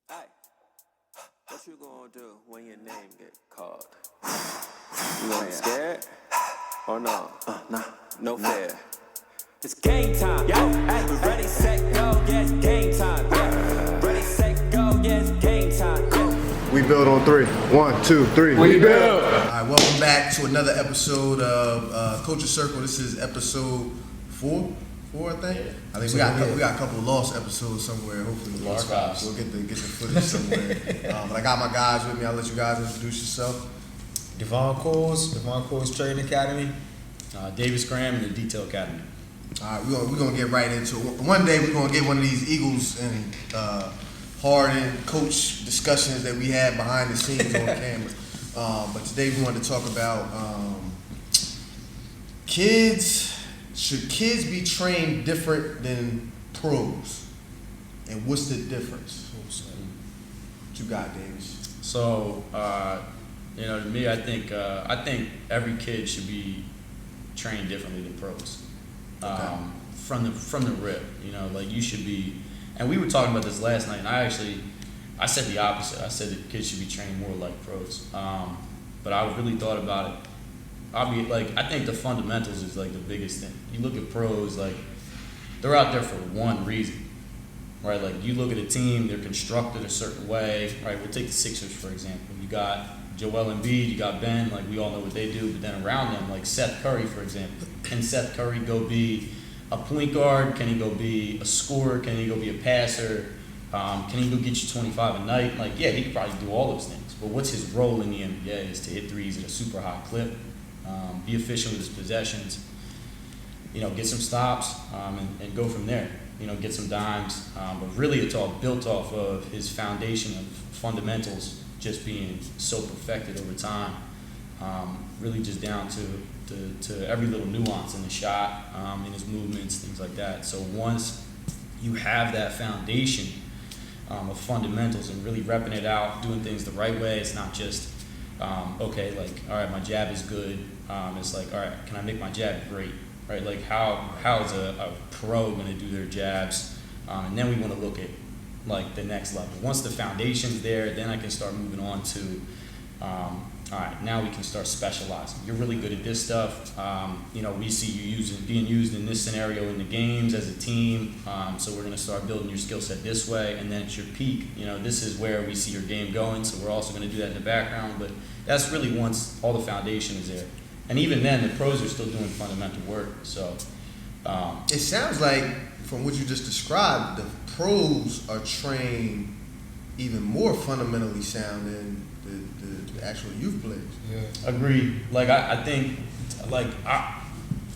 Hey, what you gonna do when your name get called? You gonna be scared? Or no? No fear. It's game time, yeah. Hey, ready, set, go, yes, game time, yeah. Ready, set, go, yes, game time, yeah. We build on three. 1, 2, 3. We build. All right, welcome back to another episode of Culture Circle. This is episode 4, I think. Yeah. I think we got a couple of lost episodes somewhere. Hopefully, we'll get the footage somewhere. But I got my guys with me. I'll let you guys introduce yourself. Devon Coles Trading Academy, Davis Graham, and the Detail Academy. All right, we're gonna get right into it. One day we're gonna get one of these Eagles and Harden coach discussions that we had behind the scenes on camera. But today we wanted to talk about kids. Should kids be trained different than pros? And what's the difference? What you got, Davis? So, to me, I think every kid should be trained differently than pros. Okay. From the rip, like you should be. And we were talking about this last night, and I said the opposite. I said that kids should be trained more like pros. But I really thought about it. I think the fundamentals is like the biggest thing. You look at pros, like they're out there for one reason, right? Like you look at a team, they're constructed a certain way, right? We'll take the Sixers for example. You got Joel Embiid, you got Ben, like we all know what they do, but then around them, like Seth Curry for example. Can Seth Curry go be a point guard? Can he go be a scorer? Can he go be a passer? Can he go get you 25 a night? Like, yeah, he could probably do all those things. But what's his role in the NBA is to hit threes at a super high clip, be efficient with his possessions, get some stops, and go from there. Get some dimes. But really it's all built off of his foundation of fundamentals just being so perfected over time. Really just down to every little nuance in the shot, in his movements, things like that. So once you have that foundation of fundamentals and really repping it out, doing things the right way, it's not just, all right, my jab is good. It's like, all right, can I make my jab great? Right? Like how is a pro going to do their jabs? And then we want to look at like the next level. Once the foundation's there, then I can start moving on to, all right, now we can start specializing. You're really good at this stuff. We see you being used in this scenario in the games as a team. So we're going to start building your skill set this way, and then at your peak, this is where we see your game going. So we're also going to do that in the background. But that's really once all the foundation is there. And even then, the pros are still doing fundamental work. So It sounds like, from what you just described, the pros are trained even more fundamentally sound than the actual youth players. Yeah. Agreed. Like I think,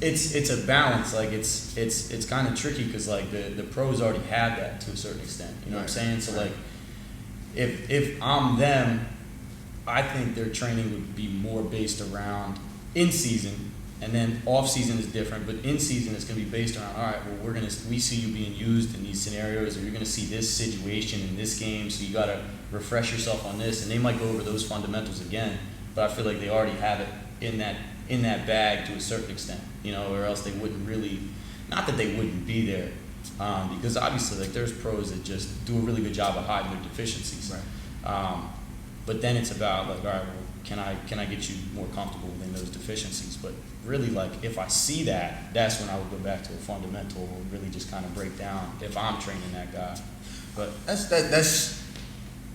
it's a balance. Like it's kind of tricky because like the pros already have that to a certain extent. You know what I'm saying? So like, if I'm them, I think their training would be more based around in season, and then off season is different. But in season, it's going to be based around, all right, well we see you being used in these scenarios, or you're going to see this situation in this game, so you got to refresh yourself on this, and they might go over those fundamentals again. But I feel like they already have it in that bag to a certain extent, or else they wouldn't really. Not that they wouldn't be there, because obviously like there's pros that just do a really good job of hiding their deficiencies. Right. But then it's about like, all right, well, can I get you more comfortable in those deficiencies? But really, like if I see that, that's when I would go back to a fundamental and really just kind of break down if I'm training that guy. But That's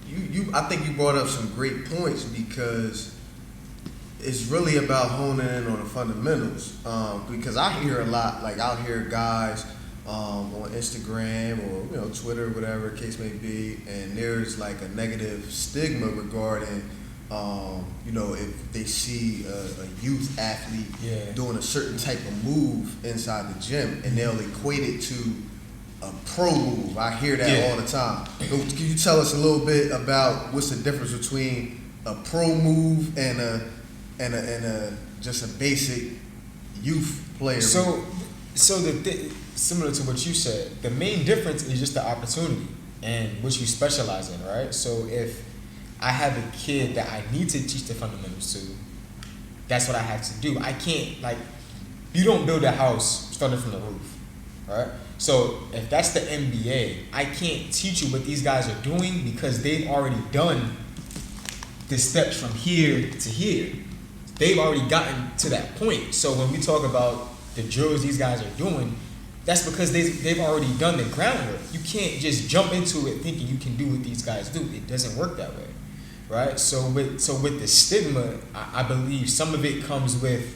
you. I think you brought up some great points because it's really about honing in on the fundamentals. Because I hear a lot, like I'll hear guys on Instagram or Twitter, whatever the case may be, and there's like a negative stigma regarding if they see a youth athlete doing a certain type of move inside the gym, and they'll equate it to a pro move. I hear that all the time. So can you tell us a little bit about what's the difference between a pro move and a just a basic youth player? So similar to what you said, the main difference is just the opportunity and what you specialize in, right? So if I have a kid that I need to teach the fundamentals to, that's what I have to do. I can't, you don't build a house starting from the roof. right? So if that's the NBA, I can't teach you what these guys are doing because they've already done the steps from here to here. They've already gotten to that point. So when we talk about the drills these guys are doing, that's because they've already done the groundwork. You can't just jump into it thinking you can do what these guys do. It doesn't work that way, right? So with the stigma, I believe some of it comes with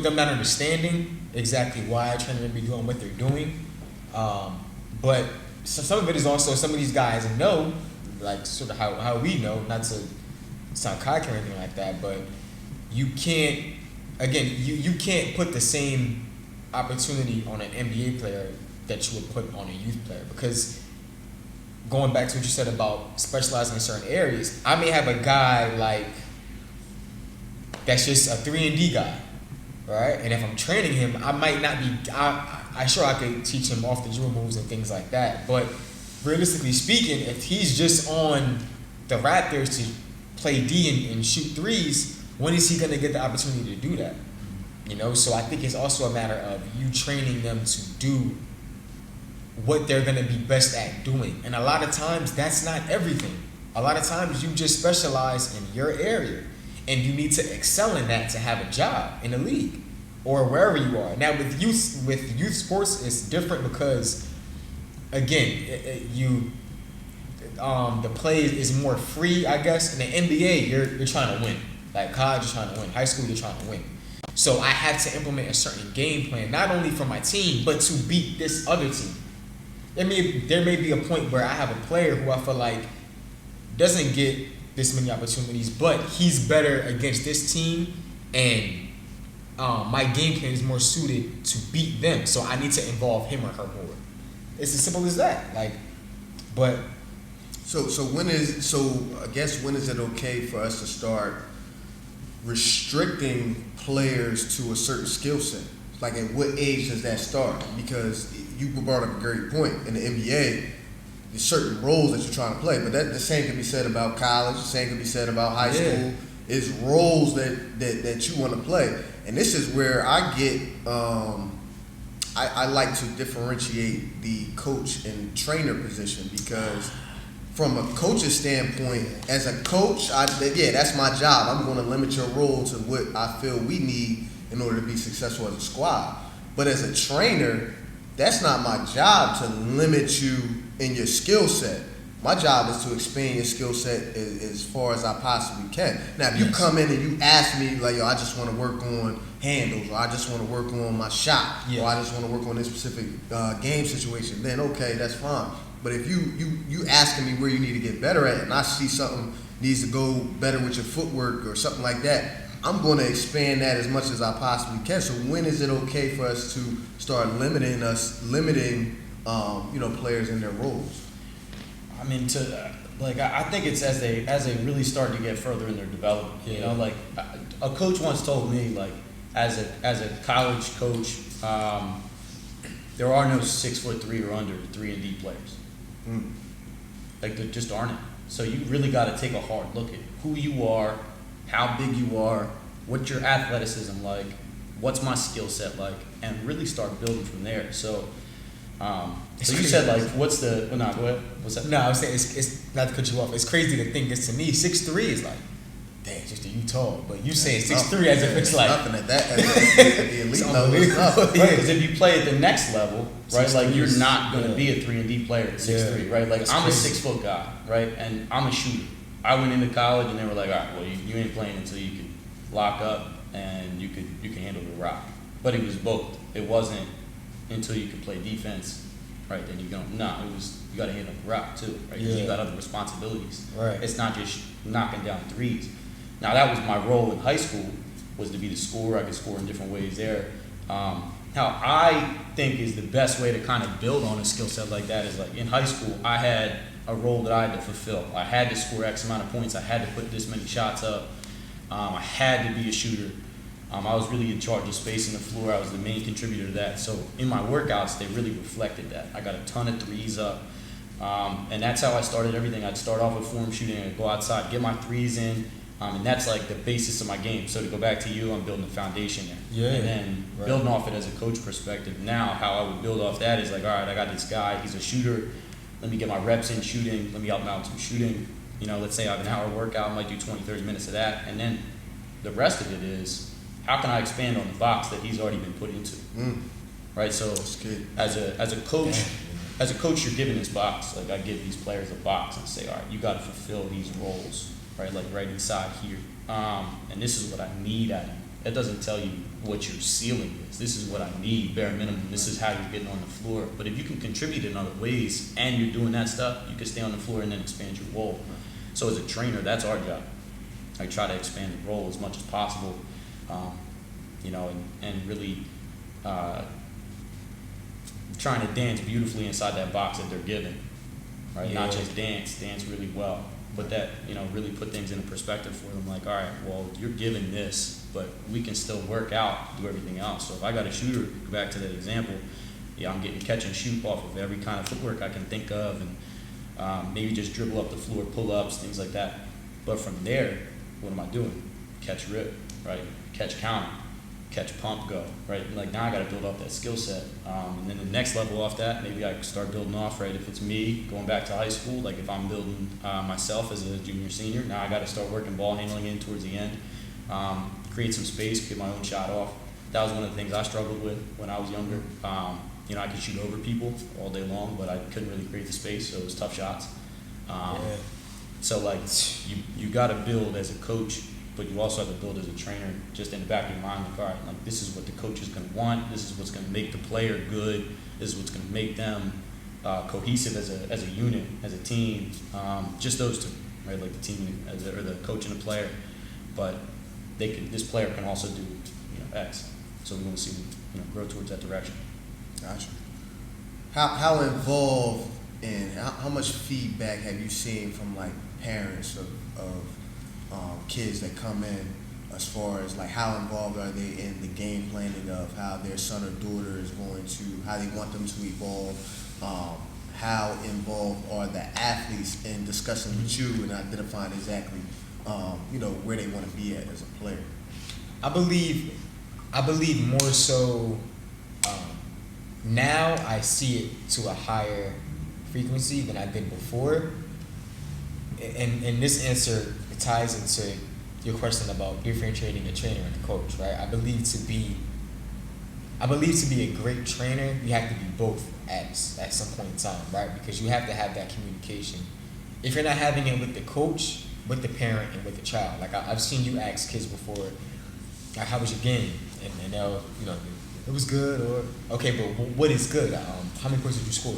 them not understanding exactly why a trainer may be doing what they're doing. But some of it is also some of these guys know, like sort of how we know, not to sound cocky or anything like that, but you can't put the same opportunity on an NBA player that you would put on a youth player, because going back to what you said about specializing in certain areas, I may have a guy like that's just a 3-and-D guy, right? And if I'm training him, I might not be. I sure I could teach him off the drill moves and things like that. But realistically speaking, if he's just on the Raptors to play D and shoot threes, when is he going to get the opportunity to do that? You know, so I think it's also a matter of you training them to do what they're going to be best at doing. And a lot of times that's not everything. A lot of times you just specialize in your area and you need to excel in that to have a job in the league or wherever you are. Now with youth sports, it's different because again, the play is more free, I guess. In the NBA, you're trying to win. Like college, you're trying to win. High school, you're trying to win. So I had to implement a certain game plan, not only for my team, but to beat this other team. There may be a point where I have a player who I feel like doesn't get this many opportunities, but he's better against this team, and my game plan is more suited to beat them. So I need to involve him or her more. It's as simple as that. Like, but So when is it okay for us to start restricting players to a certain skill set? Like, at what age does that start? Because you brought up a great point. In the NBA, there's certain roles that you're trying to play, but the same can be said about college. The same can be said about high school. It's roles that you want to play, and this is where I get. I like to differentiate the coach and trainer position, because from a coach's standpoint, as a coach, that's my job. I'm going to limit your role to what I feel we need in order to be successful as a squad. But as a trainer, that's not my job to limit you in your skill set. My job is to expand your skill set as far as I possibly can. Now, if you come in and you ask me, like, yo, I just want to work on handles, or I just want to work on my shot, or I just want to work on this specific game situation, then okay, that's fine. But if you asking me where you need to get better at, and I see something needs to go better with your footwork or something like that, I'm going to expand that as much as I possibly can. So when is it okay for us to start limiting players in their roles? I mean, I think it's as they really start to get further in their development. You know, like a coach once told me, like, as a college coach, there are no 6'3" or under 3-and-D players. Like, there just aren't. So you really got to take a hard look at who you are, how big you are, what's your athleticism like, what's my skill set like, and really start building from there. So, so you said, like, what's the? Well, no, go ahead. What's that? No, I was saying it's not to cut you off. It's crazy to think this to me. 6'3" is like, dang, just you tall. But you saying 6'3" as if it's like nothing at that at the elite level. Right, because if you play at the next level, right, like, you're not going to be a 3-and-D player at 6'3", right? Like, I'm crazy. A 6-foot guy, right, and I'm a shooter. I went into college and they were like, all right, well, you ain't playing until you can lock up and you can handle the rock. But it was both. It wasn't until you could play defense, right? Then you don't. No, it was you got to handle the rock too, right? Because you got other responsibilities. Right. It's not just knocking down threes. Now, that was my role in high school, was to be the scorer. I could score in different ways there. How I think is the best way to kind of build on a skill set like that is, like, in high school, I had a role that I had to fulfill. I had to score X amount of points. I had to put this many shots up. I had to be a shooter. I was really in charge of spacing the floor. I was the main contributor to that. So in my workouts, they really reflected that. I got a ton of threes up. And that's how I started everything. I'd start off with form shooting. I'd go outside, get my threes in, And that's like the basis of my game. So to go back to you, I'm building a foundation there. Yeah. And then building off it as a coach perspective. Now, how I would build off that is like, all right, I got this guy. He's a shooter. Let me get my reps in shooting. Let me outbound some shooting. You know, let's say I have an hour workout. I might do 20, 30 minutes of that. And then the rest of it is, how can I expand on the box that he's already been put into? Right? So as a coach, you're given this box. Like I give these players a box and say, all right, you got to fulfill these roles. Right, like right inside here, and this is what I need out of you. That doesn't tell you what your ceiling is. This is what I need, bare minimum. This is how you're getting on the floor. But if you can contribute in other ways and you're doing that stuff, you can stay on the floor and then expand your role. So as a trainer, that's our job. I try to expand the role as much as possible, you know, and really trying to dance beautifully inside that box that they're given. Right, Yeah. not just dance really well. But that, you know, really put things into perspective for them. Like, all right, well, you're given this, but we can still work out, do everything else. So if I got a shooter, go back to that example, yeah, I'm getting catch and shoot off of every kind of footwork I can think of, and maybe just dribble up the floor, pull-ups, things like that. But from there, what am I doing? Catch rip, right? Catch counter, catch pump go, right? Like now I got to build up that skill set. And then the next level off that, maybe I can start building off, right? If it's me going back to high school, like if I'm building myself as a junior, senior, now I got to start working ball handling in towards the end, create some space, get my own shot off. That was one of the things I struggled with when I was younger. You know, I could shoot over people all day long, but I couldn't really create the space, so it was tough shots. So like you got to build as a coach, but you also have to build as a trainer, just in the back of your mind, like, all right, like this is what the coach is going to want. This is what's going to make the player good. This is what's going to make them cohesive as a unit, as a team. Just those two, right? Like the team or the coach and the player. But this player can also do, you know, X. So we want to see them, you know, grow towards that direction. Gotcha. How involved and how much feedback have you seen from like parents of kids that come in, as far as like how involved are they in the game planning of how their son or daughter is going to, how they want them to evolve, how involved are the athletes in discussing with you and identifying exactly you know, where they want to be at as a player? I believe more so now I see it to a higher frequency than I did before. And this answer ties into your question about differentiating a trainer and a coach, right? I believe to be a great trainer, you have to be both at some point in time, right? Because you have to have that communication. If you're not having it with the coach, with the parent, and with the child, like I've seen you ask kids before, like, how was your game? And they'll, you know, it was good, or okay, but what is good? How many points did you score?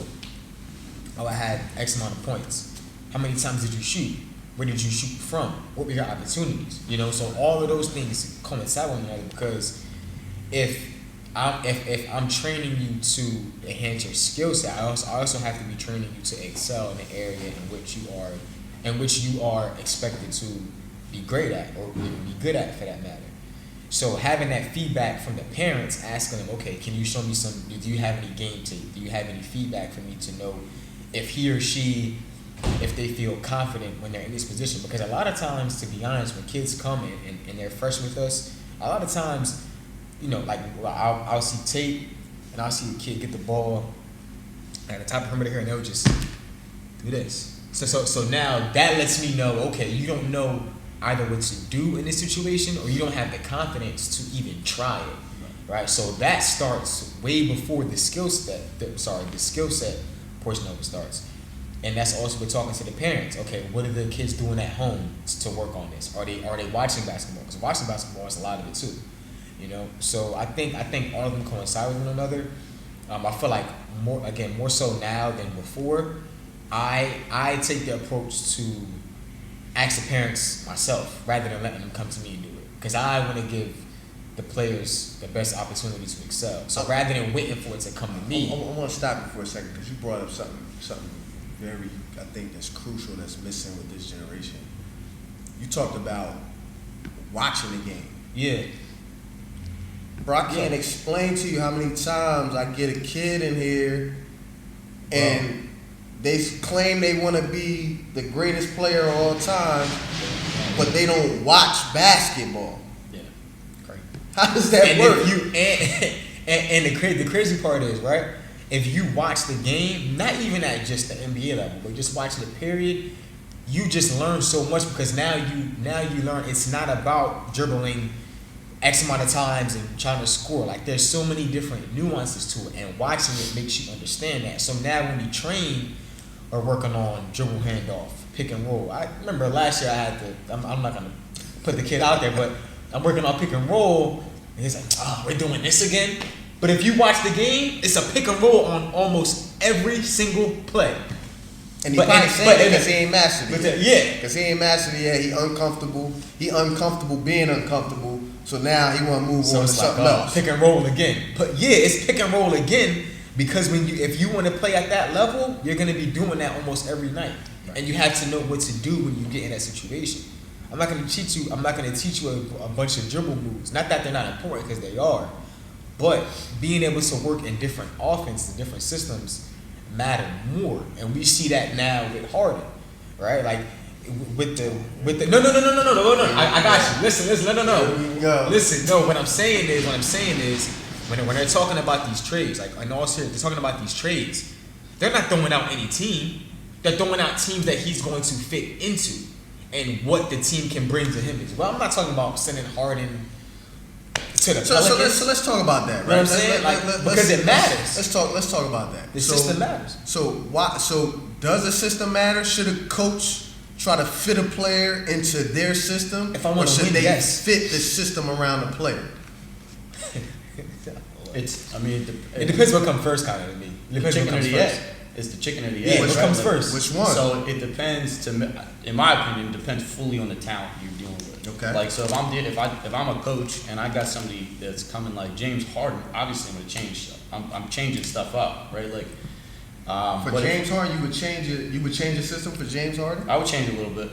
Oh, I had X amount of points. How many times did you shoot? Where did you shoot from? What were your opportunities? You know, so all of those things coincide with one another, because if I'm training you to enhance your skill set, I also have to be training you to excel in the area in which you are expected to be great at, or be good at for that matter. So having that feedback from the parents, asking them, okay, can you show me do you have any game tape? Do you have any feedback for me to know if he or she, if they feel confident when they're in this position? Because a lot of times, to be honest, when kids come in and they're fresh with us, a lot of times, you know, like I'll see tape and I'll see a kid get the ball at the top of the perimeter here, and they'll just do this. So now that lets me know, okay, you don't know either what to do in this situation, or you don't have the confidence to even try it, right? So that starts way before the skill set portion of it starts. And that's also we're talking to the parents. Okay, what are the kids doing at home to work on this? Are they watching basketball? Because watching basketball is a lot of it too, you know. So I think all of them coincide with one another. I feel like more so now than before. I take the approach to ask the parents myself rather than letting them come to me and do it, because I want to give the players the best opportunity to excel. So rather than waiting for it to come to me, I want to stop you for a second, because you brought up something very, I think, that's crucial, that's missing with this generation. You talked about watching the game. yeah, Bro, I can't explain to you how many times I get a kid in here and they claim they want to be the greatest player of all time, but they don't watch basketball. Yeah, great. How does that work? And the crazy part is, right? If you watch the game, not even at just the NBA level, but just watching the period, you just learn so much because now you learn it's not about dribbling X amount of times and trying to score. Like there's so many different nuances to it, and watching it makes you understand that. So now when we train or working on dribble handoff, pick and roll. I remember last year I had to. I'm not gonna put the kid out there, but I'm working on pick and roll, and he's like, "Oh, we're doing this again." But if you watch the game, it's a pick and roll on almost every single play. And because he ain't mastered it. Yeah. Because he ain't mastered it yet. He uncomfortable. He uncomfortable being uncomfortable. So now he want to move on to something else. Pick and roll again. But yeah, it's pick and roll again because if you want to play at that level, you're going to be doing that almost every night. Right. And you have to know what to do when you get in that situation. I'm not going to teach you a bunch of dribble moves. Not that they're not important because they are. But being able to work in different offenses, different systems matter more, and we see that now with Harden, right? Like with the no. I got you. Listen, no. Listen, no. What I'm saying is when they're talking about these trades, like in all seriousness, they're talking about these trades. They're not throwing out any team. They're throwing out teams that he's going to fit into, and what the team can bring to him as well. I'm not talking about sending Harden to the Pelicans. So let's talk about that, right? You know what I'm saying? Because it matters. Let's talk about that. The system matters. So does the system matter? Should a coach try to fit a player into their system, or should they fit the system around the player? It depends what comes first, kind of to me. The chicken or the egg. It's the chicken or the egg. Yeah, what comes first? Which one? So it depends. In my opinion, it depends fully on the talent you're dealing with. Okay. Like so, if I'm a coach and I got somebody that's coming like James Harden, obviously I'm gonna change stuff. I'm changing stuff up, right? Like for James Harden, you would change it. You would change the system for James Harden. I would change it a little bit.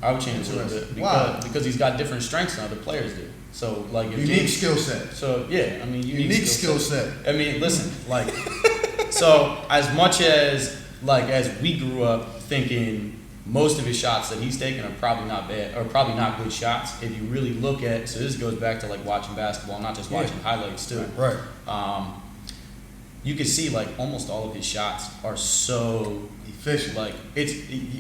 I would change it a little bit because he's got different strengths than other players do. So like if unique skill set. So yeah, I mean unique skill set. I mean, listen, like so as much as we grew up thinking most of his shots that he's taken are probably not bad or probably not good shots. If you really look at, so this goes back to like watching basketball, not just watching highlights too. Right. You can see like almost all of his shots are so efficient. Like it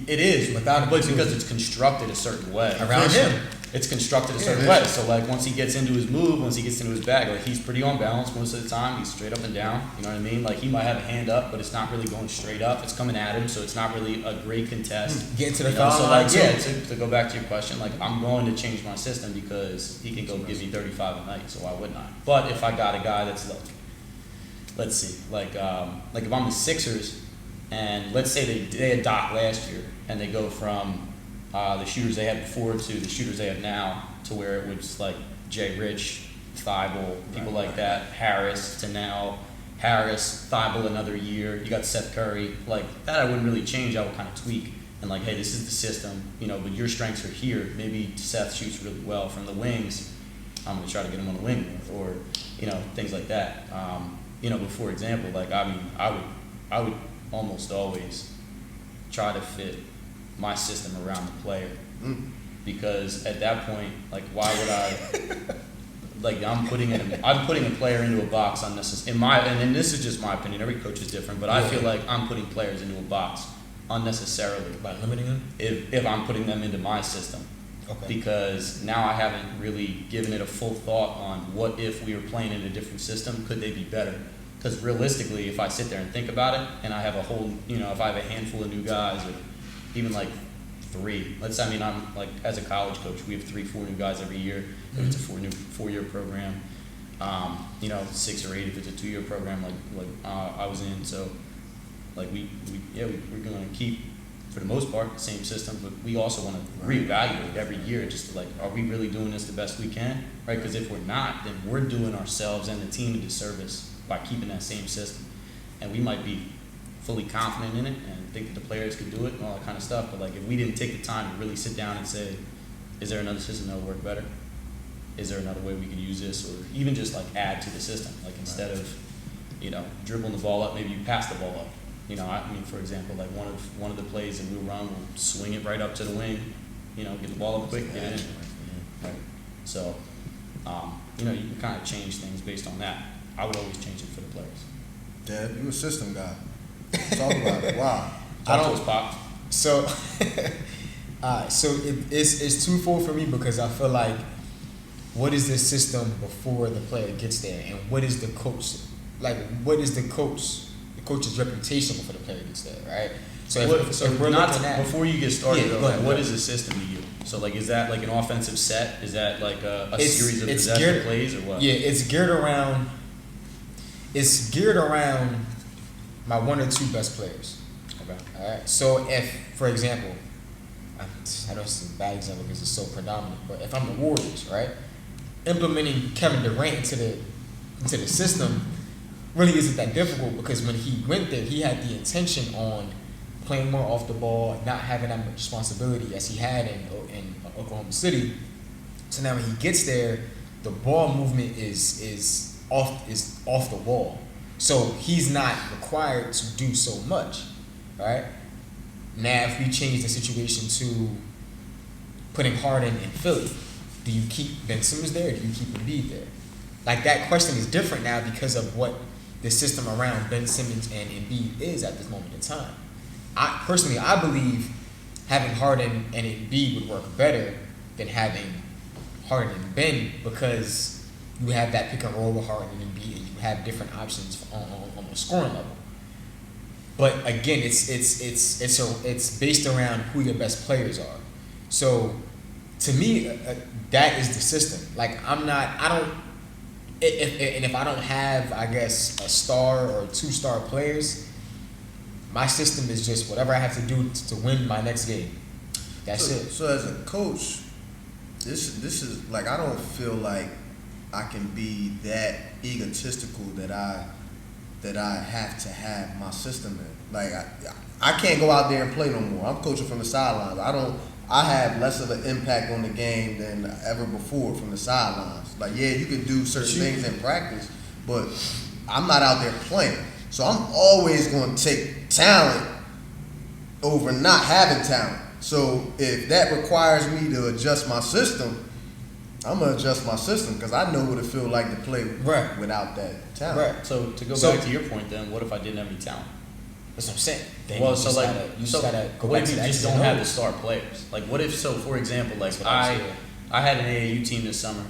is without, but because it's constructed a certain way around him. It's constructed a certain way. So like once he gets into his move, once he gets into his bag, like he's pretty on balance most of the time. He's straight up and down. You know what I mean? Like he might have a hand up, but it's not really going straight up. It's coming at him, so it's not really a great contest. Get into the foul line. So like to go back to your question, like I'm going to change my system because he can go give me 35 a night. So why wouldn't I? But if I got a guy that's like, let's see, like if I'm the Sixers, and let's say they had Doc last year, and they go from the shooters they had before to the shooters they have now, to where it was like Jay Rich, Thibault, people like that, Harris, to now Harris, Thibault another year. You got Seth Curry, like that. I wouldn't really change. I would kind of tweak and like, hey, this is the system, but your strengths are here. Maybe Seth shoots really well from the wings. I'm gonna try to get him on the wing more, or things like that. But for example, like I would almost always try to fit my system around the player, because at that point, like, why would I? Like, I'm putting a player into a box unnecessarily. And this is just my opinion. Every coach is different, but I feel like I'm putting players into a box unnecessarily by limiting them. If I'm putting them into my system, because now I haven't really given it a full thought on what if we were playing in a different system, could they be better? Because realistically, if I sit there and think about it, and I have a whole, if I have a handful of new guys, or even like three. I'm like, as a college coach, we have 3-4 new guys every year. If it's a 4-year program, 6 or 8 if it's a 2-year program, like I was in. So, like we're going to keep, for the most part, the same system, but we also want to reevaluate every year, just to like, are we really doing this the best we can, right? Because if we're not, then we're doing ourselves and the team a disservice by keeping that same system, and we might be fully confident in it and think that the players could do it and all that kind of stuff. But like, if we didn't take the time to really sit down and say, is there another system that will work better? Is there another way we could use this, or even just like add to the system? Like, instead of, dribbling the ball up, maybe you pass the ball up. For example, like one of the plays that we'll run, we'll swing it right up to the wing, get the ball up quick, get it in. Right. So, you can kind of change things based on that. I would always change it for the players. Deb, you a system guy. Talk about it. Wow. Talk to us, Pop. So, it's twofold for me because I feel like, what is the system before the player gets there, and what is the coach? Like, what is the coach's reputation before the player gets there, right? So if we're looking at, before you get started, Yeah, though, go ahead. what is the system to you? So, like, is that like an offensive set? Is that like a series of it's possession geared- plays or what? Yeah, it's geared around my one or two best players. Okay. All right. So if, for example, I know it's a bad example because it's so predominant, but if I'm the Warriors, right, implementing Kevin Durant into the system really isn't that difficult because when he went there, he had the intention on playing more off the ball, not having that much responsibility as he had in Oklahoma City. So now when he gets there, the ball movement is off the wall. So he's not required to do so much, right? Now if we change the situation to putting Harden in Philly, do you keep Ben Simmons there or do you keep Embiid there? Like, that question is different now because of what the system around Ben Simmons and Embiid is at this moment in time. I believe having Harden and Embiid would work better than having Harden and Ben because you have that pick and roll with Harden and Embiid and you have different options on the scoring level. But again, it's based around who your best players are. So to me, that is the system. Like, if I don't have, I guess, a star or 2-star players, my system is just whatever I have to do to win my next game. That's it. So as a coach, this is like, I don't feel like I can be that egotistical that I have to have my system in. Like, I can't go out there and play no more. I'm coaching from the sidelines. I have less of an impact on the game than ever before from the sidelines. Like, yeah, you can do certain things in practice, but I'm not out there playing. So I'm always going to take talent over not having talent. So if that requires me to adjust my system, I'm going to adjust my system because I know what it feels like to play without that talent. Right. So to go back to your point, then, what if I didn't have any talent? That's what I'm saying. Then Well, you so just like, gotta, you just gotta go what back if to you the just X's don't and have the O's. star players? Like, what if, so for example, like That's what I'm saying. I had an AAU team this summer,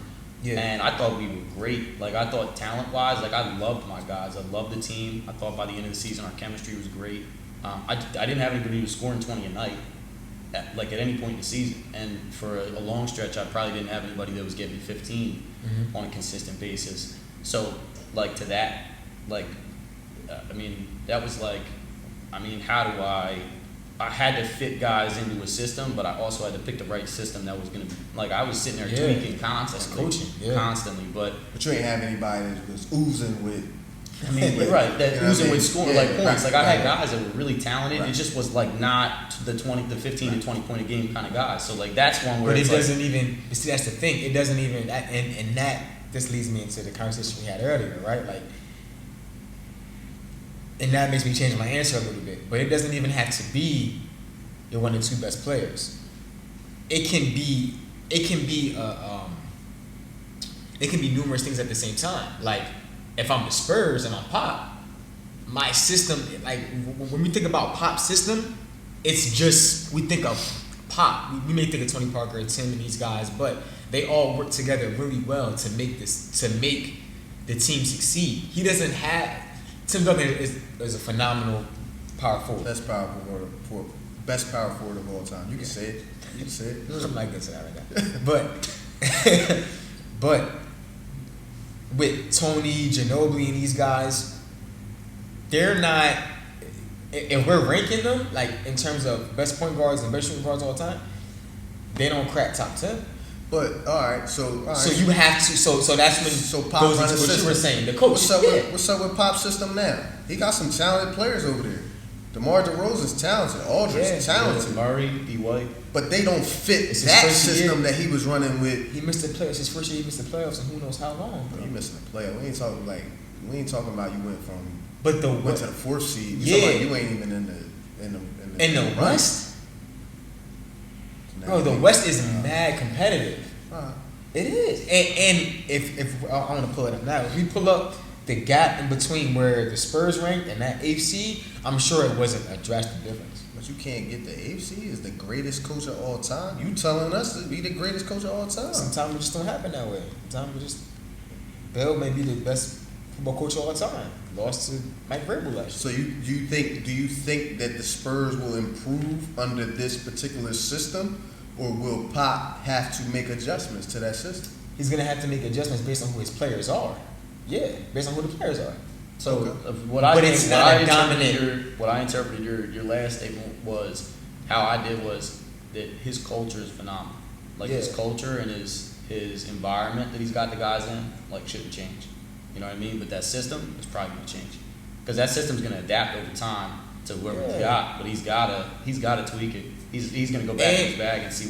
Yeah. and I thought we were great. Like, I thought talent-wise, like, I loved my guys. I loved the team. I thought by the end of the season, our chemistry was great. I didn't have anybody who was scoring 20 a night, at any point in the season. And for a long stretch, I probably didn't have anybody that was getting me 15 on a consistent basis. So, like, to that, like, that was like, how do I had to fit guys into a system, but I also had to pick the right system that was going to be, like, I was sitting there tweaking constantly. That's coaching, Constantly, but But you ain't have anybody that was oozing with. you're right, that You know what oozing I mean? with scoring, Yeah, like, points. Like, I had right. guys that were really talented. Right. It just was, like, not the 15 to 20 point a game kind of guys. So, like, that's one where But it it's like, doesn't even. See, that's the thing. It doesn't even. And that this leads me into the conversation we had earlier, right? Like, and that makes me change my answer a little bit. But it doesn't even have to be your one or two best players. It can be. It can be numerous things at the same time. Like, if I'm the Spurs and I'm Pop, my system, like, when we think about Pop's system, it's just, we think of Pop. We may think of Tony Parker, Tim, and these guys, but they all work together really well to make the team succeed. He doesn't have. Tim Duncan is a phenomenal power forward. Best power forward of all time. You can say it. You can say it. I'm not gonna say that right now. But with Tony, Ginobili, and these guys, they're not. If we're ranking them, like, in terms of best point guards and best shooting guards all the time, they don't crack top 10. But all right, so you have to. So that's when Pop goes run into the what you were system. saying. The coach. What's up with Pop's system now? He got some talented players over there. DeMar DeRozan's talented. Aldridge's talented. Murray, B. White. But they don't fit It's his that first system year. that he was running with. He missed the playoffs. His first year, he missed the playoffs, and who knows how long. Bro. He missing the playoff. We ain't talking about you went to the fourth seed. Yeah. You ain't even in the In the West. Bro, the West is mad competitive. It is. And if I want to pull it up now, if we pull up the gap in between where the Spurs ranked and that AFC, I'm sure it wasn't a drastic difference. But you can't get the AFC as the greatest coach of all time. You telling us to be the greatest coach of all time. Sometimes it just don't happen that way. Sometimes it just Bill may be the best football coach of all time. Lost to Mike Vrabel last year. So do you think that the Spurs will improve under this particular system, or will Pop have to make adjustments to that system? He's gonna have to make adjustments based on who his players are. Yeah, based on who the players are. So But it's not a dominant. What I interpreted your last statement was how I did was that his culture is phenomenal. Like his culture and his environment that he's got the guys in, like, shouldn't change. You know what I mean? But that system is probably gonna change because that system's gonna adapt over time to whoever he's got. But he's gotta tweak it. He's gonna go back in his bag and see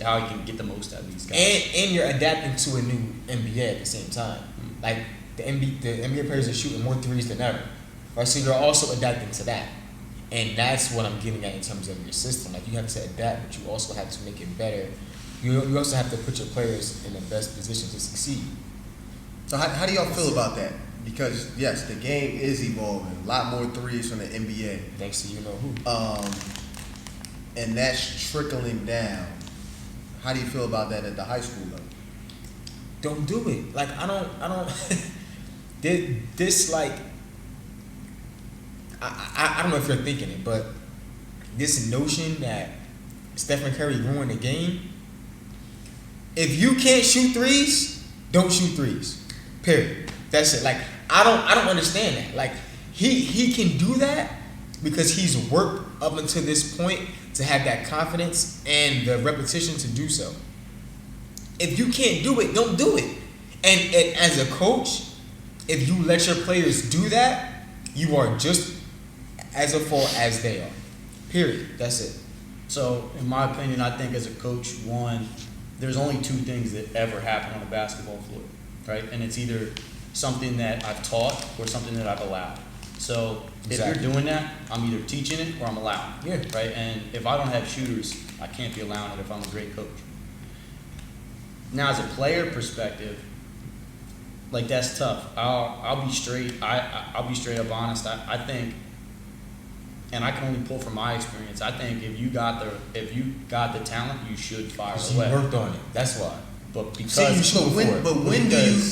how he can get the most out of these guys. And you're adapting to a new NBA at the same time. Like the NBA players are shooting more threes than ever, right? So you're also adapting to that, and that's what I'm getting at in terms of your system. Like, you have to adapt, but you also have to make it better. You also have to put your players in the best position to succeed. So how do y'all feel about that? Because yes, the game is evolving. A lot more threes from the NBA. Thanks to you know who. And that's trickling down. How do you feel about that at the high school level? Don't do it. Like, I don't. This like, I don't know if you're thinking it, but this notion that Stephen Curry ruined the game. If you can't shoot threes, don't shoot threes. Period. That's it. Like, I don't understand that. Like, he can do that because he's worked up until this point to have that confidence and the repetition to do so. If you can't do it, don't do it. And as a coach, if you let your players do that, you are just as a fault as they are. Period. That's it. So, in my opinion, I think as a coach, one, there's only two things that ever happen on a basketball floor, right? And it's either something that I've taught or something that I've allowed. So if you're doing that, I'm either teaching it or I'm allowing it, Yeah. right? And if I don't have shooters, I can't be allowing it if I'm a great coach. Now, as a player perspective, like, that's tough. I'll be straight. I'll be straight up honest. I think, and I can only pull from my experience. I think if you got the talent, you should fire away. You worked on it. That's why. But because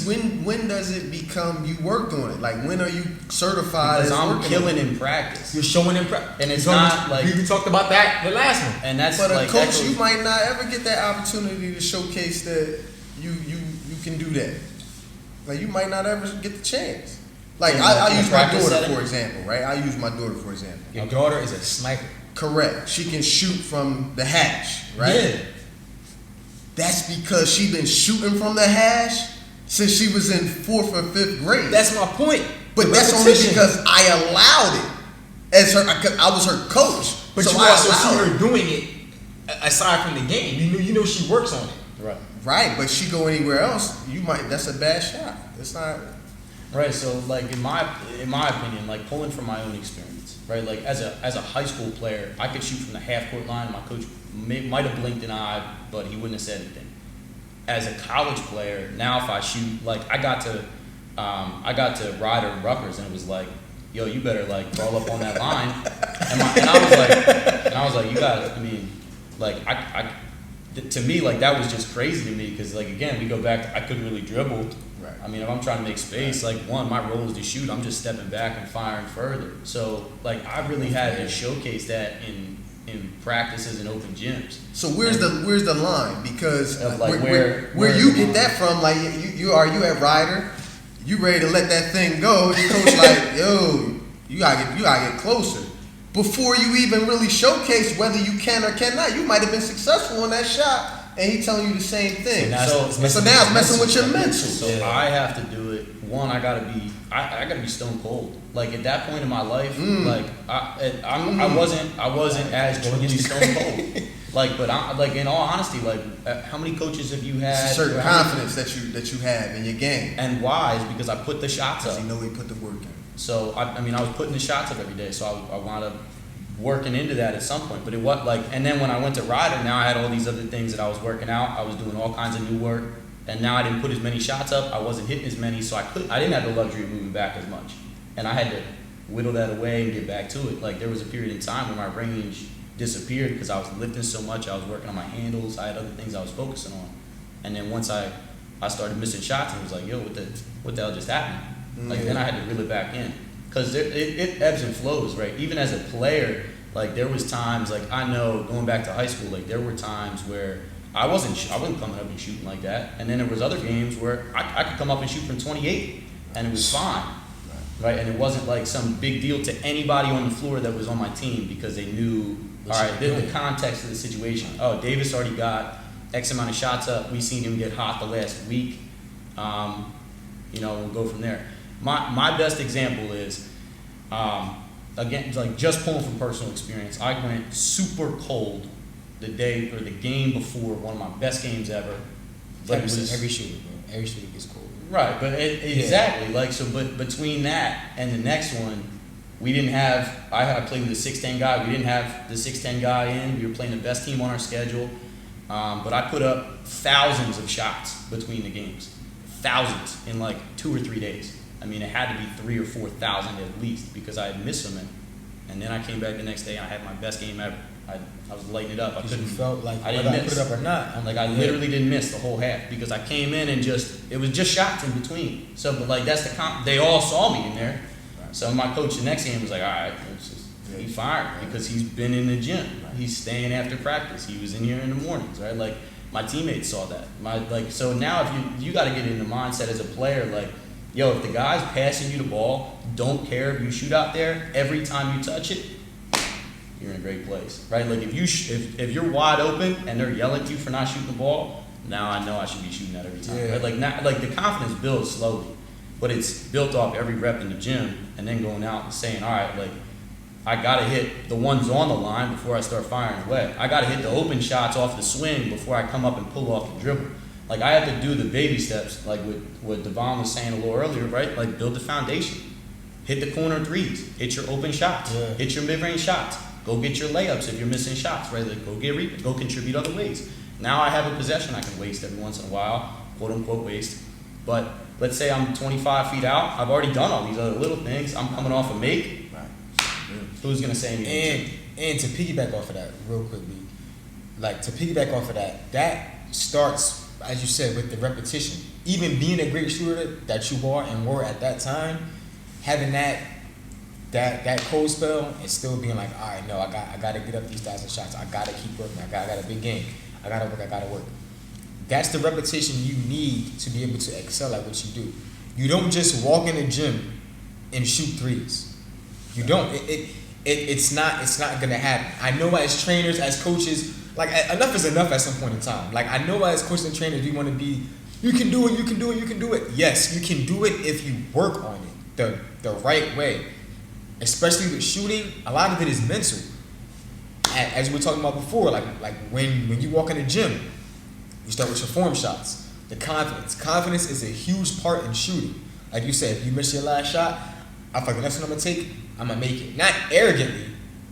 when does it become you worked on it? Like, when are you certified? Because as I'm working killing on it? in practice. You're showing in practice, and it's not like we talked about that the last one. And that's But like, a coach, you might not ever get that opportunity to showcase that you can do that. Like, you might not ever get the chance. Like, I use my daughter for example, right? I use my daughter for example. Your daughter is a sniper. Correct. She can shoot from the hash, right? Yeah. That's because she been shooting from the hash since she was in 4th or 5th grade. That's my point. But that's only because I allowed it. As her, I was her coach. But so you also see her doing it aside from the game. You know she works on it. right. Right, but she go anywhere else, that's a bad shot. It's not. Right, so like in my opinion, like, pulling from my own experience, right? Like, as a high school player, I could shoot from the half court line. My coach might have blinked an eye, but he wouldn't have said anything. As a college player, now if I shoot, like, I got to Ryder and Rutgers, and it was like, yo, you better, like, crawl up on that line. And I was like, you got it. I mean, like, to me, like, that was just crazy to me because, like, again, we go back to, I couldn't really dribble. Right. I mean, if I'm trying to make space, like, one, my role is to shoot. I'm just stepping back and firing further. So, like, I really had to showcase that in practices and open gyms. So where's the line? Because like, where you get that from? Like, you at Ryder, you ready to let that thing go? Your coach like, yo, you gotta get closer. Before you even really showcase whether you can or cannot, you might have been successful on that shot, and he telling you the same thing. So now it's messing with your mental. So I have to do it. One, I gotta be stone cold. Like, at that point in my life, like, I wasn't as truly stone cold. Like, but like, in all honesty, like, how many coaches have you had? It's a certain confidence that you have in your game. And why is because I put the shots up. Because you know he put the work in. So I mean, I was putting the shots up every day. So I wound up working into that at some point. But it was like, and then when I went to Ryder, now I had all these other things that I was working out. I was doing all kinds of new work, and now I didn't put as many shots up. I wasn't hitting as many, so I didn't have the luxury of moving back as much, and I had to whittle that away and get back to it. Like there was a period in time where my range disappeared because I was lifting so much. I was working on my handles. I had other things I was focusing on, and then once I started missing shots, and it was like, yo, what the hell just happened? Like then I had to reel it back in. Because it ebbs and flows, right? Even as a player, like there was times, like I know going back to high school, like there were times where I wasn't coming up and shooting like that, and then there was other games where I could come up and shoot from 28, and it was fine, right? And it wasn't like some big deal to anybody on the floor that was on my team because they knew, all right, the context of the situation. Oh, Davis already got X amount of shots up. We seen him get hot the last week. We'll go from there. My best example is, again, like just pulling from personal experience. I went super cold the day or the game before one of my best games ever. But every shooter, bro. Every shooter gets cold. Right, but exactly. Like so, but between that and the next one, we didn't have. I played with a 6'10" guy. We didn't have the 6'10" guy in. We were playing the best team on our schedule. But I put up thousands of shots between the games, thousands in like 2 or 3 days. I mean, it had to be 3,000 or 4,000 at least because I had missed them, and then I came back the next day and I had my best game ever. I was lighting it up. I couldn't. You felt like I didn't miss. Put it up or not. I literally didn't miss the whole half because I came in and it was just shots in between. So, but like that's they all saw me in there. Right. So my coach the next game was like, all right, he fired because he's been in the gym. Right. He's staying after practice. He was in here in the mornings, right? Like my teammates saw that. So now if you got to get in the mindset as a player, like. Yo, if the guy's passing you the ball, don't care if you shoot out there, every time you touch it, you're in a great place, right? Like if you're wide open and they're yelling at you for not shooting the ball, now I know I should be shooting that every time, right? Like the confidence builds slowly, but it's built off every rep in the gym and then going out and saying, all right, like I gotta hit the ones on the line before I start firing away. I gotta hit the open shots off the swing before I come up and pull off the dribble. Like I have to do the baby steps, like what Devon was saying a little earlier, right? Like build the foundation, hit the corner threes, hit your open shots, hit your mid-range shots, go get your layups if you're missing shots, right? Like go contribute other ways. Now I have a possession I can waste every once in a while, quote unquote waste. But let's say I'm 25 feet out, I've already done all these other little things. I'm coming off a make. Right. Who's gonna say anything? And to piggyback off of that real quickly, that starts. As you said, with the repetition, even being a great shooter that you are and were at that time, having that cold spell and still being like, all right, no, I got to get up these 1,000 shots. I got to keep working. I got a big game. I got to work. That's the repetition you need to be able to excel at what you do. You don't just walk in the gym and shoot threes. You don't. It's not gonna happen. I know as trainers, as coaches. Like, enough is enough at some point in time. Like, I know as coaches and trainers, we want to be, you can do it. Yes, you can do it if you work on it the right way. Especially with shooting, a lot of it is mental. As we were talking about before, like when you walk in the gym, you start with your form shots. The confidence. Confidence is a huge part in shooting. Like you said, if you miss your last shot, I feel like the next one I'm going to take, I'm going to make it. Not arrogantly,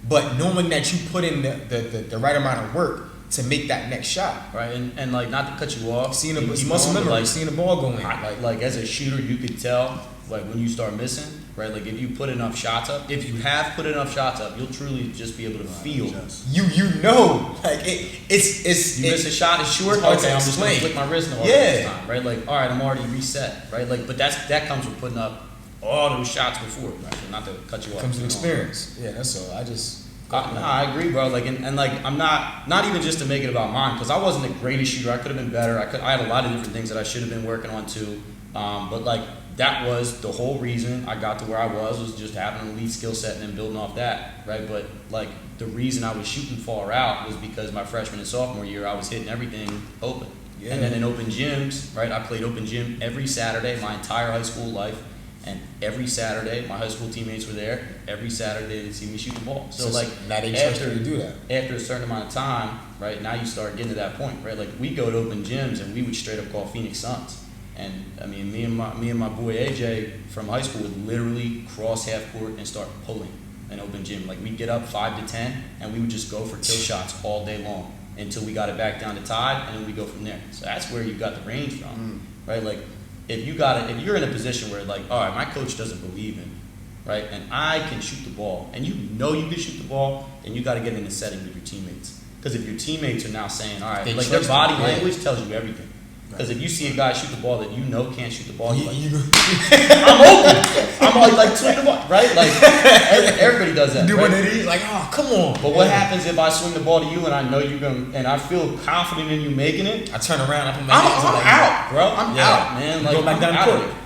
but knowing that you put in the right amount of work to make that next shot. Right, and like not to cut you off. You must remember, like, seeing the ball go in. Like as a shooter, you could tell like when you start missing, right? Like if you put enough shots up, you'll truly just be able to feel. You know, like it's you miss a shot, it's short. Okay, I'm just gonna flick my wrist no this time, right? Like all right, I'm already reset, right? Like but that comes with putting up all those shots before, right? So not to cut you off. Comes with experience. Yeah, that's all. I agree, bro. Like, and like, I'm not even just to make it about mine, because I wasn't the greatest shooter. I could have been better. I had a lot of different things that I should have been working on too. But like, that was the whole reason I got to where I was just having an elite skill set and then building off that, right? But like, the reason I was shooting far out was because my freshman and sophomore year, I was hitting everything open. Yeah. And then in open gyms, right? I played open gym every Saturday my entire high school life. And every Saturday, my high school teammates were there. Every Saturday, they'd see me shoot the ball. So like, now they trust you to do that. After a certain amount of time, right, now you start getting to that point, right? Like, we go to open gyms, and we would straight up call Phoenix Suns. And, I mean, me and my boy AJ from high school would literally cross half court and start pulling. an open gym. Like we'd get up 5 to 10, and we would just go for kill shots all day long until we got it back down to tied, and then we go from there. So that's where you got the range from, right? Like if you're in a position where like, all right, my coach doesn't believe in me, right, and I can shoot the ball, and you know you can shoot the ball, then you got to get in a setting with your teammates. Because if your teammates are now saying, all right, They like their trust body you, yeah. language tells you everything. Because if you see a guy shoot the ball that you know can't shoot the ball, you're like, You I'm open. I'm like swing the ball, right? Like everybody does that. do right? what it is, like, oh, come on. But what happens if I swing the ball to you and I know you're gonna, and I feel confident in you making it? I turn around, I put my I'm hands up like, out, bro. I'm Yeah. out, man. Like Go back I'm down the out court. of it.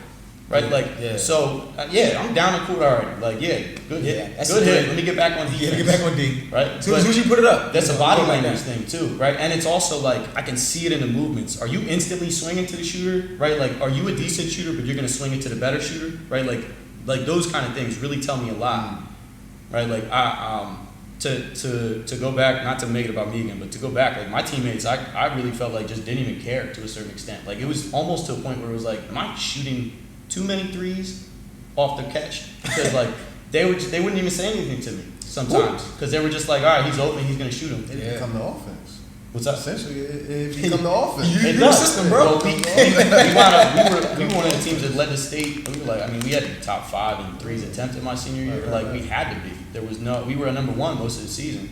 Right, like Yeah. so. Yeah, I'm down the court already. Like, yeah, good hit, Yeah, that's good hit. good. Let me get back on defense. Yeah, get back on D. Right, As soon as you put it up. that's a you know, body go like language that. thing too, right? And it's also like I can see it in the movements. Are you instantly swinging to the shooter, right? Like, are you a decent shooter, but you're gonna swing it to the better shooter, right? Like those kind of things really tell me a lot, right? Like to go back, not to make it about me again, but to go back, like my teammates, I really felt like just didn't even care to a certain extent. Like it was almost to a point where it was like, am I shooting too many threes off the catch? Because like they wouldn't even say anything to me sometimes because they were just like, all right, he's open, he's gonna shoot him. It become the offense. What's that? Essentially, it become the offense. You- It Your does. system, bro. Well, we were one of the teams that led the state. We were like, I mean, we had the top 5 in threes attempted my senior year. Right. Like we had to be. We were a number 1 most of the season,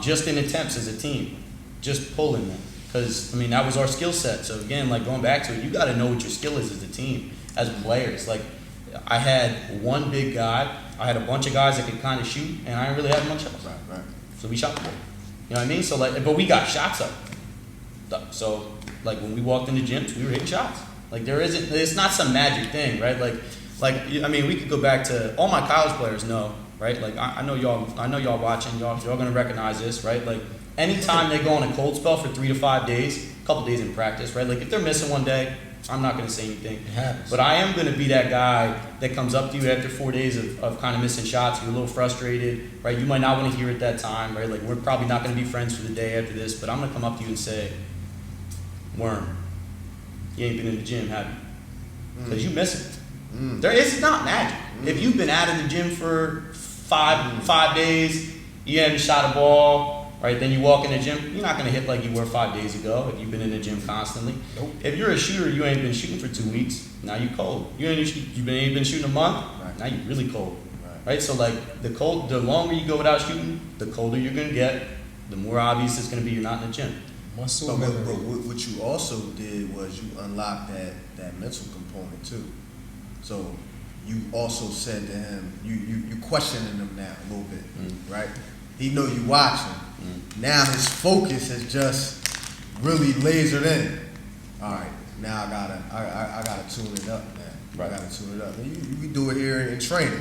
just in attempts as a team, just pulling them. Because I mean, that was our skill set. So again, like going back to it, you got to know what your skill is as a team, as players. Like I had one big guy. I had a bunch of guys that could kind of shoot, and I didn't really have much else. Right. So we shot the ball. You know what I mean? So like, but we got shots up. So like when we walked into gyms, we were hitting shots. Like it's not some magic thing, right? Like I mean, we could go back to all my college players know, right? Like I know y'all watching, y'all gonna recognize this, right? Like anytime they go on a cold spell for 3 to 5 days, a couple days in practice, right? Like if they're missing one day, I'm not gonna say anything. It happens. But I am gonna be that guy that comes up to you after 4 days of kind of missing shots. You're a little frustrated, right? You might not want to hear it that time, right? Like we're probably not gonna be friends for the day after this, but I'm gonna come up to you and say, Worm, you ain't been in the gym, have you? Because you missing. It's not magic. If you've been out of the gym for five days, you haven't shot a ball, right? Then you walk in the gym, you're not gonna hit like you were 5 days ago if you've been in the gym constantly. Nope. If you're a shooter, you ain't been shooting for 2 weeks. Now you cold. You've been shooting a month. Right. Now you really cold. Right. Right? So like the longer you go without shooting, the colder you're gonna get. The more obvious it's gonna be you're not in the gym. Muscle But memory. what you also did was you unlocked that mental component too. So you also said to him, you questioning him now a little bit, right? He know you watching. Now his focus is just really lasered in. All right, now I gotta tune it up, man. Right. I gotta tune it up. And you do it here in training.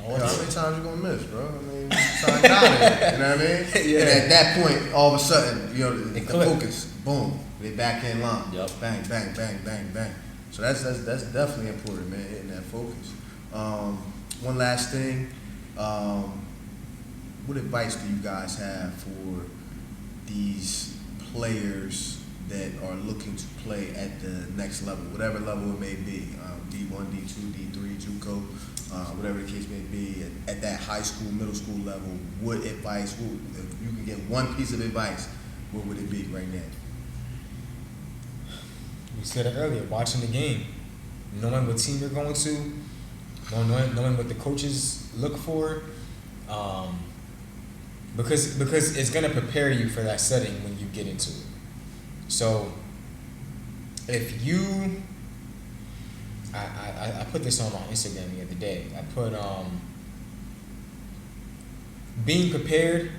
all You know, the how many times you gonna miss, bro? I mean, trying to count it. You know what I mean? Yeah. And at that point, all of a sudden, you know, the click. focus, boom, they back in line. Yep. Bang, bang, bang, bang, bang. So that's definitely important, man. Hitting that focus. One last thing. What advice do you guys have for these players that are looking to play at the next level, whatever level it may be, D1, D2, D3, JUCO, whatever the case may be, at that high school, middle school level? What advice, if you can get one piece of advice, what would it be right now? We said it earlier, watching the game, knowing what team you're going to, knowing what the coaches look for, because it's gonna prepare you for that setting when you get into it. So if you, I put this on my Instagram the other day. I put being prepared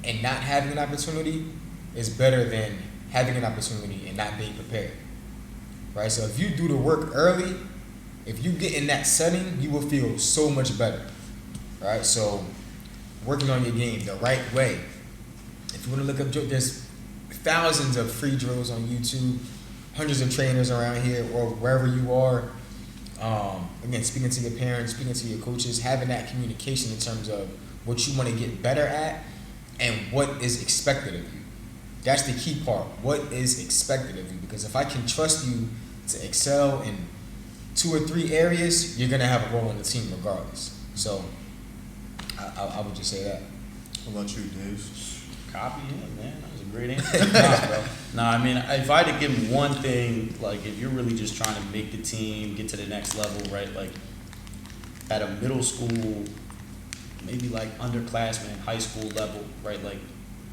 and not having an opportunity is better than having an opportunity and not being prepared. Right? So if you do the work early, if you get in that setting, you will feel so much better. Right? So working on your game the right way. If you want to look up, there's thousands of free drills on YouTube, hundreds of trainers around here or wherever you are. Again, speaking to your parents, speaking to your coaches, having that communication in terms of what you want to get better at and what is expected of you. That's the key part. What is expected of you? Because if I can trust you to excel in 2 or 3 areas, you're going to have a role in the team regardless. So I would just say that. What about you, Dave? Copy him, man. That was a great answer. Nah, bro. Nah, I mean, if I had to give him one thing, like, if you're really just trying to make the team, get to the next level, right? Like, at a middle school, maybe like underclassmen, high school level, right? Like,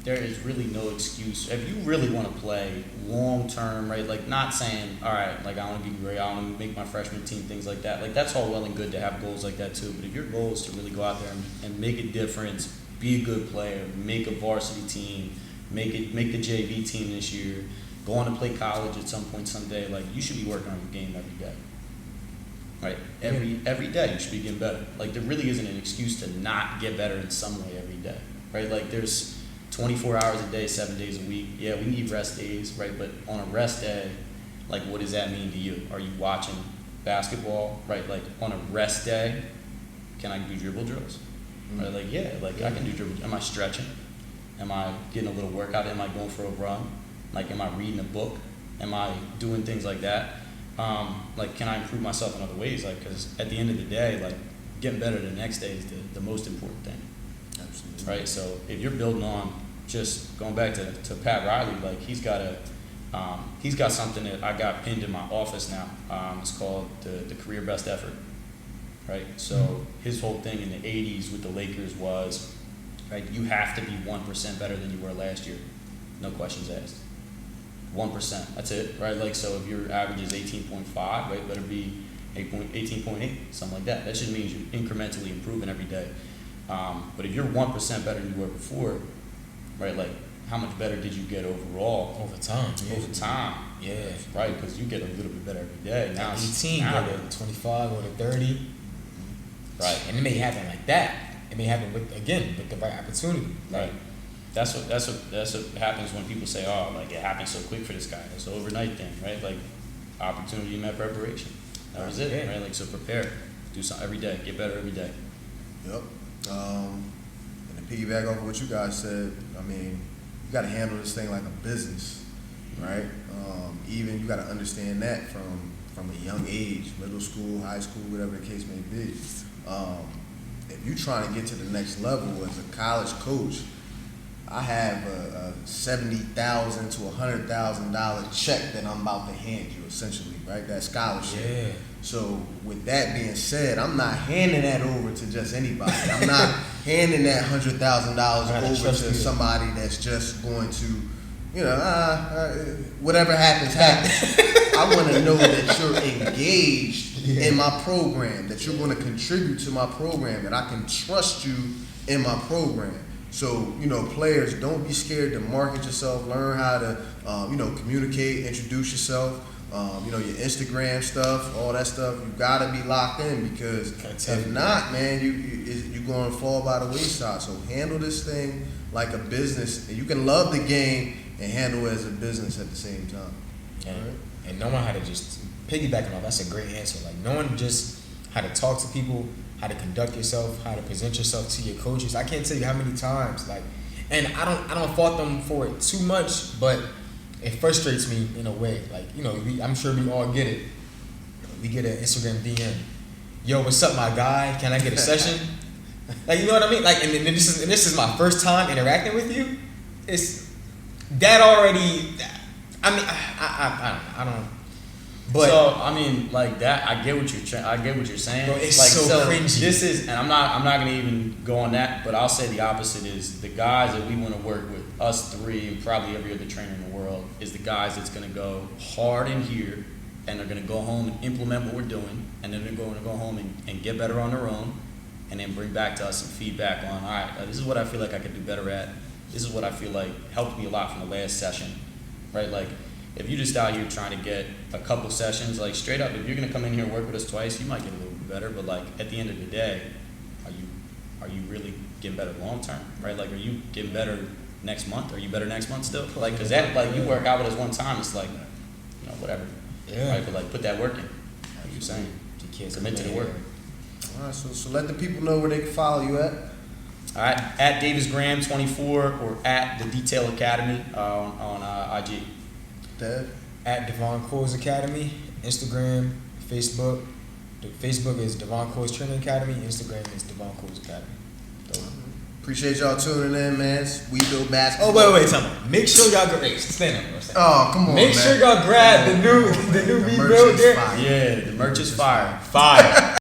there is really no excuse. If you really want to play long term, right? Like, not saying, all right, like, I want to be great, I want to make my freshman team, things like that. Like, that's all well and good to have goals like that too. But if your goal is to really go out there and make a difference, be a good player, make a varsity team, make the JV team this year, go on to play college at some point someday, like, you should be working on your game every day. Right? Every day you should be getting better. Like, there really isn't an excuse to not get better in some way every day. Right? Like, there's 24 hours a day, 7 days a week. Yeah, we need rest days, right? But on a rest day, like, what does that mean to you? Are you watching basketball? Right? Like, on a rest day, can I do dribble drills? Right? Like, yeah, like, I can do dribble. Am I stretching? Am I getting a little workout? Am I going for a run? Like, am I reading a book? Am I doing things like that? Like, can I improve myself in other ways? Like, because at the end of the day, like, getting better the next day is the most important thing. Absolutely. Right? So if you're building on just going back to Pat Riley, like, he's got something that I got pinned in my office now. It's called the career best effort. Right? So his whole thing in the 80s with the Lakers was, right, you have to be 1% better than you were last year. No questions asked. 1%. That's it, right? Like, so if your average is 18.5, right, better be 18.8, something like that. That just means you're incrementally improving every day. But if you're 1% better than you were before, right, like, how much better did you get overall? Over time. Over time. Yeah. Right, because you get a little bit better every day. Now 18, go to 25, go to 30. Right. And it may happen like that. It may happen with the right opportunity. Right. That's what happens when people say, oh, like, it happened so quick for this guy. It's an overnight thing, right? Like, opportunity met preparation. That was it, right? Like, so prepare. Do something every day. Get better every day. Yep. And to piggyback off of what you guys said, I mean, you got to handle this thing like a business, right? Even you got to understand that from a young age, middle school, high school, whatever the case may be. If you're trying to get to the next level as a college coach, I have a $70,000 to $100,000 check that I'm about to hand you, essentially, right? That scholarship. Yeah. So with that being said, I'm not handing that over to just anybody. I'm not handing that $100,000 over to somebody that's just going to, whatever happens, happens. I want to know that you're engaged in my program, that you're going to contribute to my program, that I can trust you in my program. So, players, don't be scared to market yourself. Learn how to, communicate, introduce yourself. Your Instagram stuff, all that stuff. You gotta be locked in, because if not, man, you're going to fall by the wayside. So handle this thing like a business. And you can love the game and handle it as a business at the same time. And knowing how to just piggybacking off, that's a great answer. Like, knowing just how to talk to people, how to conduct yourself, how to present yourself to your coaches. I can't tell you how many times, like, and I don't fault them for it too much, but it frustrates me in a way. Like, I'm sure we all get it. We get an Instagram DM. Yo, what's up, my guy? Can I get a session? Like, you know what I mean? Like, and this is my first time interacting with you. It's that already. I mean, I don't. But so, I mean, like, that, I get what you're saying. Bro, it's like, so cringy. This is, and I'm not gonna even go on that, but I'll say the opposite is the guys that we want to work with, us three and probably every other trainer in the world, is the guys that's gonna go hard in here, and they're gonna go home and implement what we're doing, and then they're going to go home and get better on their own, and then bring back to us some feedback on, all right, this is what I feel like I could do better at. This is what I feel like helped me a lot from the last session, right? Like, if you're just out here trying to get a couple sessions, like, straight up, if you're gonna come in here and work with us twice, you might get a little bit better, but, like, at the end of the day, are you really getting better long term, right? Like, are you getting better next month? Are you better next month still? Like, cause that, like, you work out with us one time, it's like, whatever. Yeah. Right, but, like, put that work in. Like you're saying, commit to the work. All right, so let the people know where they can follow you at. All right, at Davis Graham 24 or at the Detail Academy on IG. Dev? At Devon Coles Academy, Instagram, Facebook. The Facebook is Devon Coles Training Academy. Instagram is Devon Coles Academy. Dope. Appreciate y'all tuning in, man. We build basketball. Oh wait, tell me. Make sure y'all stand up. Oh, come on, Make man. sure y'all grab the new The rebuild merch is there. fire. Yeah, the merch is fire. Fire.